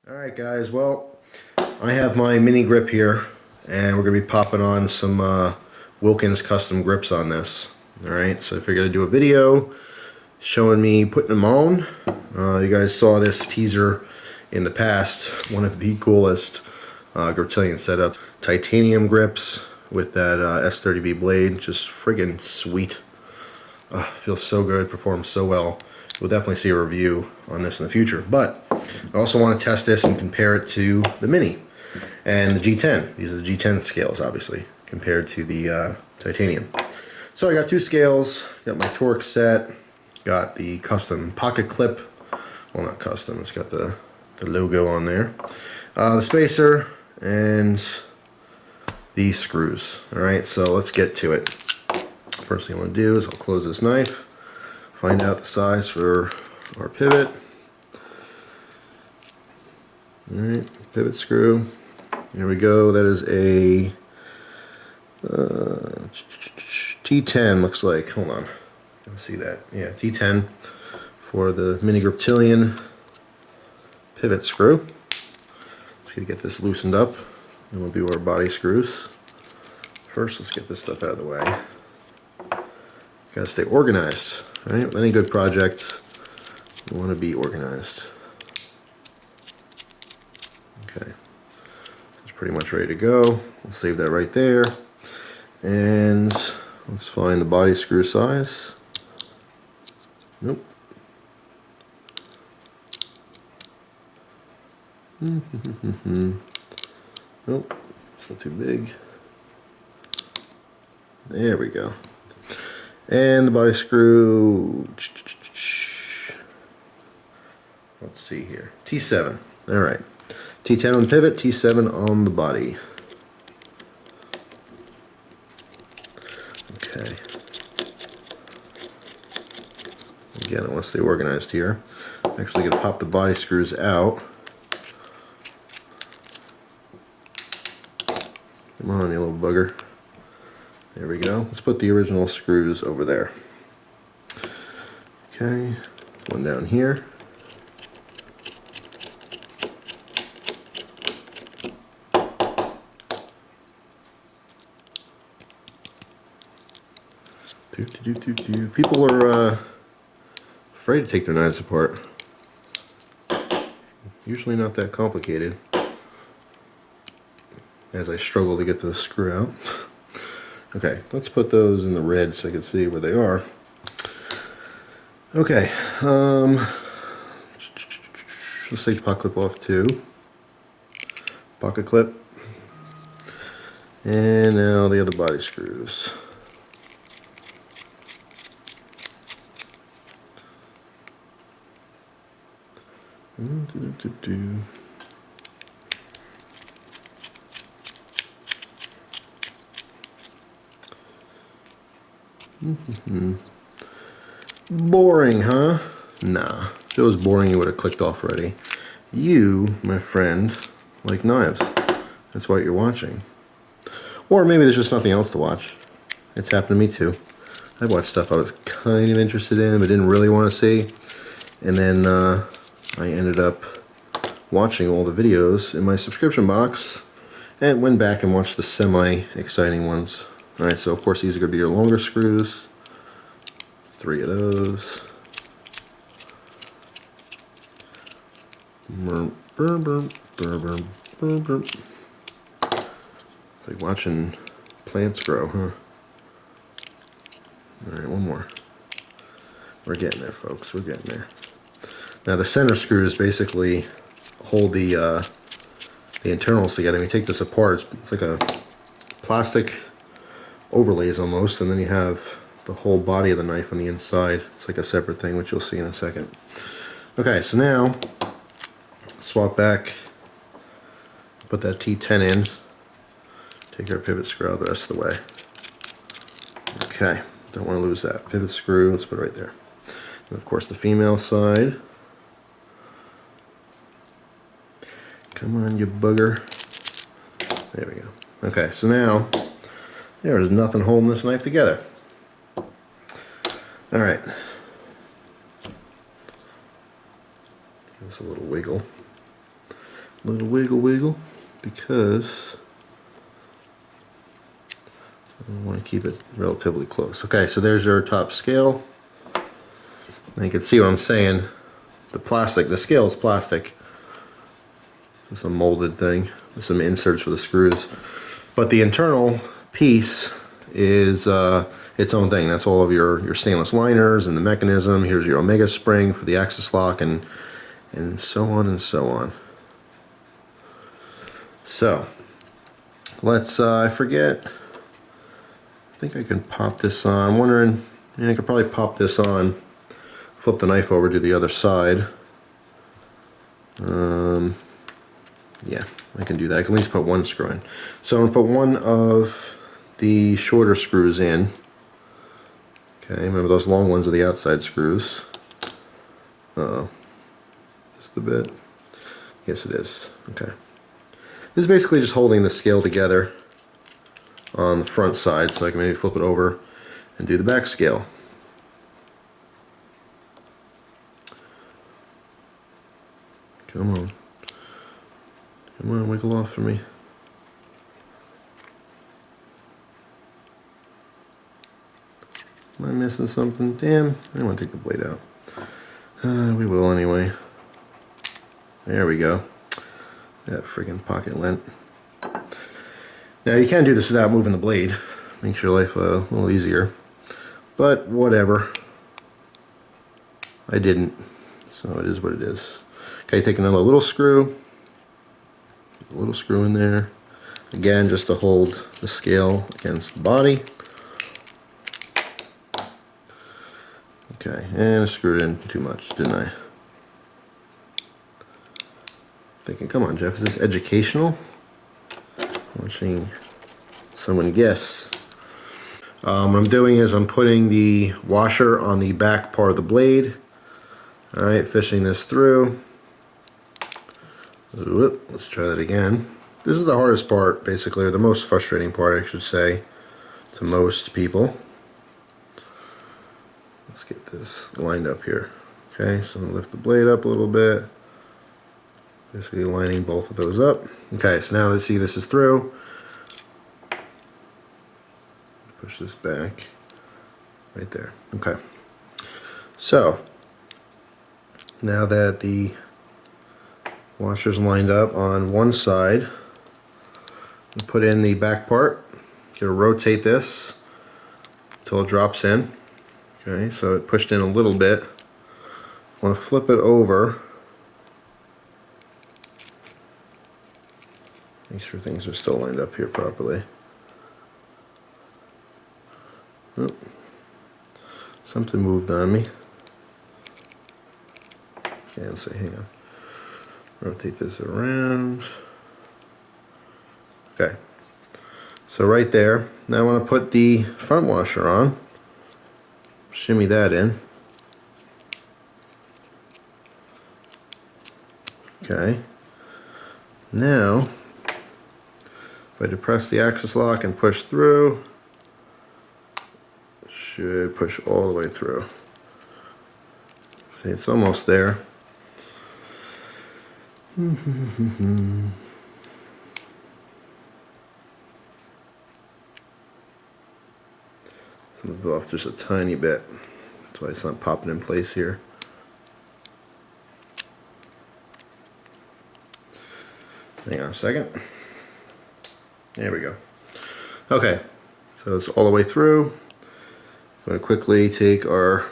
Alright guys, well, I have my mini grip here and we're going to be popping on some Wilkins custom grips on this. Alright, so I figured I'd do a video showing me putting them on. You guys saw this teaser in the past, one of the coolest Griptilian setups. Titanium grips with that S30V blade, just friggin' sweet. Feels so good, performs so well. We'll definitely see a review on this in the future, but I also want to test this and compare it to the Mini and the G10. These are the G10 scales, obviously, compared to the Titanium. So I got two scales, got my torque set, got the custom pocket clip. Well, not custom, it's got the logo on there. The spacer and these screws. Alright, so let's get to it. First thing I want to do is I'll close this knife, find out the size for our pivot. Alright, pivot screw. Here we go. That is a T10 looks like. Hold on. Let's see that. Yeah, T10 for the mini Griptilian pivot screw. Just gonna get this loosened up and we'll do our body screws. First, let's get this stuff out of the way. Gotta stay organized, right? With any good project, you want to be organized. Okay, it's pretty much ready to go. We'll save that right there. And let's find the body screw size. Nope. Nope, it's not too big. There we go. And the body screw, let's see here, T7. All right, T10 on the pivot, T7 on the body. Okay. Again, I want to stay organized here. I'm actually going to pop the body screws out. Come on, you little bugger. There we go. Let's put the original screws over there. Okay, one down here. People are afraid to take their knives apart. Usually not that complicated. As I struggle to get the screw out. Okay, let's put those in the red so I can see where they are. Okay, let's take the pocket clip off too. Pocket clip. And now the other body screws. Boring, huh? Nah. If it was boring, you would have clicked off already. You, my friend, like knives. That's what you're watching. Or maybe there's just nothing else to watch. It's happened to me too. I watched stuff I was kind of interested in but didn't really want to see. And then I ended up watching all the videos in my subscription box and went back and watched the semi-exciting ones. Alright, so of course these are going to be your longer screws. 3 of those. It's like watching plants grow, huh? Alright, one more. We're getting there, folks. We're getting there. Now the center screws basically hold the internals together. When you take this apart, it's like a plastic overlays almost, and then you have the whole body of the knife on the inside. It's like a separate thing, which you'll see in a second. Okay, so now swap back, put that T10 in, take our pivot screw out the rest of the way. Okay, don't want to lose that pivot screw. Let's put it right there. And of course the female side. Come on, you bugger. There we go. Okay, so now there's nothing holding this knife together. Alright. Give us a little wiggle. little wiggle wiggle because I want to keep it relatively close. Okay, so there's your top scale. And you can see what I'm saying. The plastic, the scale is plastic. It's a molded thing with some inserts for the screws. But the internal piece is its own thing. That's all of your stainless liners and the mechanism. Here's your omega spring for the axis lock and so on and so on. So let's I forget. I think I can pop this on. I'm wondering, I could probably pop this on, flip the knife over to the other side. Yeah, I can do that. I can at least put one screw in. So I'm going to put one of the shorter screws in. Okay, remember those long ones are the outside screws. Uh-oh. Is the bit? Yes, it is. Okay. This is basically just holding the scale together on the front side, so I can maybe flip it over and do the back scale. Come on. Come on, wiggle off for me. Am I missing something? Damn, I don't want to take the blade out. We will anyway. There we go. That friggin' pocket lint. Now you can do this without moving the blade. Makes your life a little easier. But whatever. I didn't. So it is what it is. Okay, take another little screw. A little screw in there. Again, just to hold the scale against the body. Okay, and I screwed in too much, didn't I? Thinking, come on, Jeff, is this educational? Watching someone guess. What I'm doing is I'm putting the washer on the back part of the blade. Alright, fishing this through. Let's try that again. This is the hardest part, basically, or the most frustrating part, I should say, to most people. Let's get this lined up here. Okay, so I'm going to lift the blade up a little bit. Basically lining both of those up. Okay, so now let's see this is through. Push this back. Right there. Okay. So, now that the washer's lined up on one side, put in the back part. You'll rotate this until it drops in. Okay, so it pushed in a little bit. I want to flip it over. Make sure things are still lined up here properly. Oh, something moved on me. Can't say, hang on. Rotate this around. Okay. So right there. Now I want to put the front washer on. Shimmy that in. Okay. Now, if I depress the axis lock and push through, it should push all the way through. See, it's almost there. Smooth off just a tiny bit. That's why it's not popping in place here. Hang on a second. There we go. Okay, so it's all the way through. I'm going to quickly take our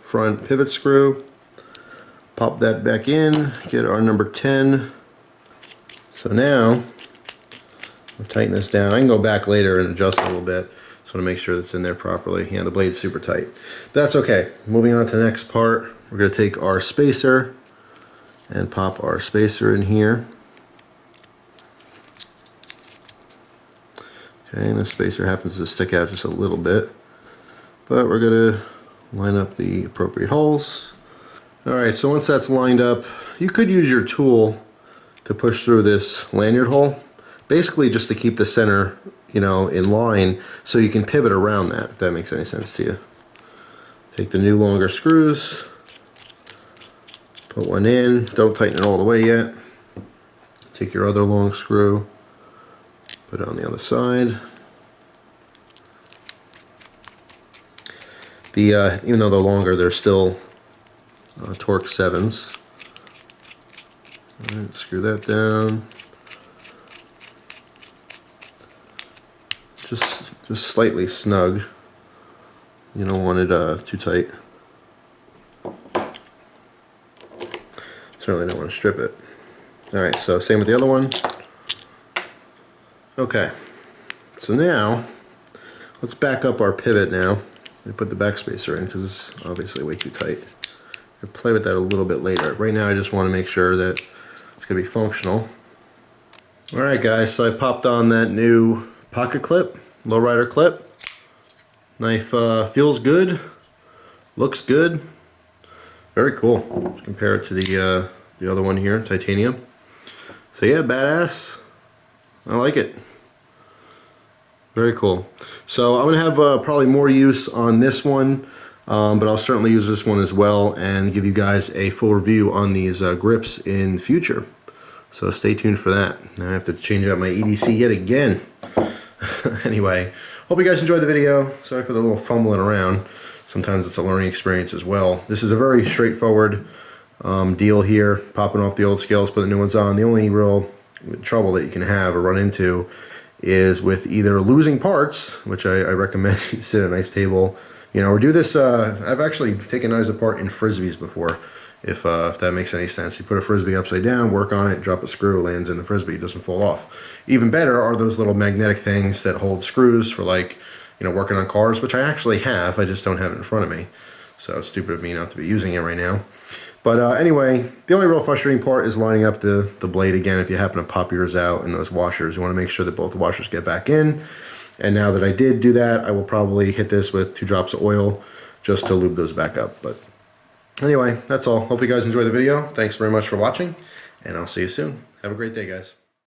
front pivot screw, pop that back in, get our number 10. So now, I'll tighten this down. I can go back later and adjust a little bit. Just want to make sure that's in there properly. Yeah, the blade's super tight. That's okay. Moving on to the next part, we're going to take our spacer and pop our spacer in here. Okay, and the spacer happens to stick out just a little bit, but we're going to line up the appropriate holes. Alright, so once that's lined up, you could use your tool to push through this lanyard hole, basically just to keep the center, you know, in line so you can pivot around that, if that makes any sense to you. Take the new longer screws, put one in, don't tighten it all the way yet. Take your other long screw, put it on the other side. Even though they're longer, they're still torque 7s. All right, screw that down. Just slightly snug. You don't want it too tight. Certainly don't want to strip it. All right, so same with the other one. Okay, so now let's back up our pivot now and put the backspacer in because it's obviously way too tight. I'll play with that a little bit later. Right now I just want to make sure that it's going to be functional. All right, guys, so I popped on that new pocket clip, lowrider clip. Knife feels good, looks good, very cool. Compare it to the other one here, titanium. So yeah, badass. I like it. Very cool. So I'm gonna have probably more use on this one, but I'll certainly use this one as well and give you guys a full review on these grips in the future. So stay tuned for that. Now I have to change out my EDC yet again. Anyway, hope you guys enjoyed the video. Sorry for the little fumbling around. Sometimes it's a learning experience as well. This is a very straightforward deal here. Popping off the old scales, put the new ones on. The only real trouble that you can have or run into is with either losing parts, which I recommend you sit at a nice table, you know, or do this. I've actually taken knives apart in Frisbees before, if that makes any sense. You put a Frisbee upside down, work on it, drop a screw, lands in the Frisbee, it doesn't fall off. Even better are those little magnetic things that hold screws for, like, you know, working on cars, which I actually have, I just don't have it in front of me. So it's stupid of me not to be using it right now. But anyway, the only real frustrating part is lining up the blade again. If you happen to pop yours out in those washers, you want to make sure that both washers get back in. And now that I did do that, I will probably hit this with 2 drops of oil just to lube those back up. But anyway, that's all. Hope you guys enjoyed the video. Thanks very much for watching, and I'll see you soon. Have a great day, guys.